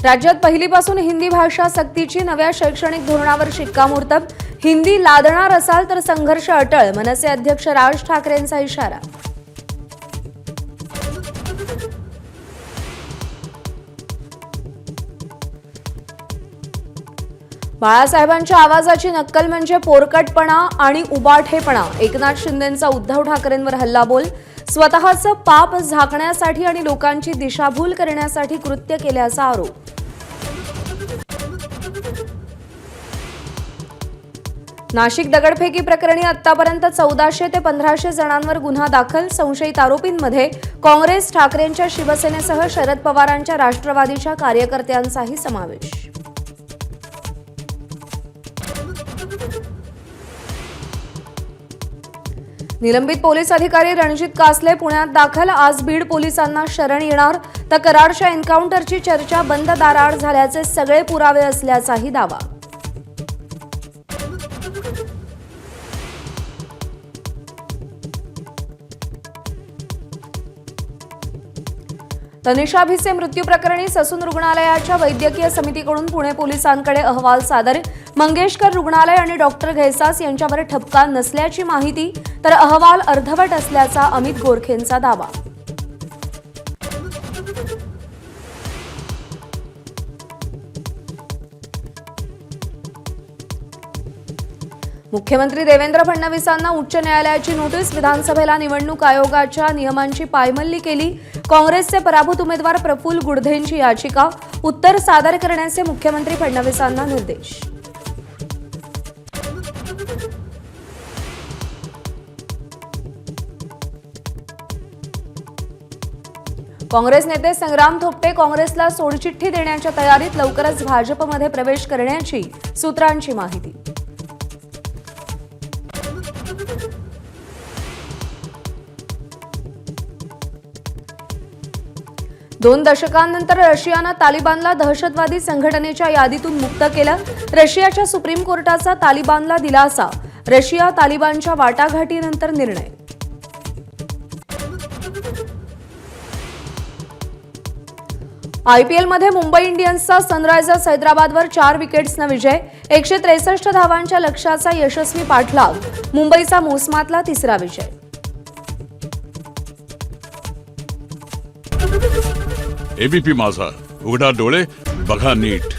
राज्यात पहिलीपासून हिंदी भाषा सक्तीची नव्या शैक्षणिक धोरणावर शिक्कामोर्तब। हिंदी लादणार असाल तर संघर्ष अटळ, मनसे अध्यक्ष राज ठाकरेंचा इशारा। बाळासाहेबांच्या आवाजाची नक्कल म्हणजे पोरकटपणा आणि उबाठेपणा। एकनाथ शिंदेंचा उद्धव ठाकरेंवर हल्लाबोल। स्वतःचं पाप झाकण्यासाठी आणि लोकांची दिशाभूल करण्यासाठी कृत्य केल्याचा आरोप। नाशिक दगडफेकी प्रकरणी आतापर्यंत 1400 ते 1500 जणांवर गुन्हा दाखल। संशयित आरोपींमध्ये काँग्रेस, ठाकरेंच्या शिवसेनेसह शरद पवारांच्या राष्ट्रवादीच्या कार्यकर्त्यांचाही समावेश। निलंबित पोलीस अधिकारी रणजित कासले पुण्यात दाखल। आज बीड पोलिसांना शरण येणार, तर कराडच्या एन्काउंटरची चर्चा बंद दाराआड झाल्याचे सगळे पुरावे असल्याचाही दावा। तनिषा भिसे मृत्यू प्रकरणी ससून रुग्णालयाच्या वैद्यकीय समितीकडून पुणे पोलिसांकडे अहवाल सादर। मंगेशकर रुग्णालय आणि डॉक्टर घैसास यांच्यावर ठपका नसल्याची माहिती, तर अहवाल अर्धवट असल्याचा अमित गोरखेंचा दावा। मुख्यमंत्री देवेंद्र फडणवीसांना उच्च न्यायालयाची नोटीस। विधानसभेला निवडणूक आयोगाच्या नियमांची पायमल्ली केली। काँग्रेसचे पराभूत उमेदवार प्रफुल्ल गुडधेंची याचिका। उत्तर सादर करण्याचे मुख्यमंत्री फडणवीसांना निर्देश। काँग्रेस नेते संग्राम थोपटे काँग्रेसला सोडचिठ्ठी देण्याच्या तयारीत। लवकरच भाजपमध्ये प्रवेश करण्याची सूत्रांची माहिती। दोन दशकांनंतर रशियानं तालिबानला दहशतवादी संघटनेच्या यादीतून मुक्त केलं। रशियाच्या सुप्रीम कोर्टाचा तालिबानला दिलासा। रशिया तालिबानच्या वाटाघाटीनंतर निर्णय। आयपीएलमध्ये मुंबई इंडियन्सचा सनरायझर्स हैदराबादवर 4 विकेट्सनं विजय। 163 धावांच्या लक्ष्याचा यशस्वी पाठलाग। मुंबईचा मोसमातला तिसरा विजय। एबीपी माझा, उघडा डोळे बघा नीट।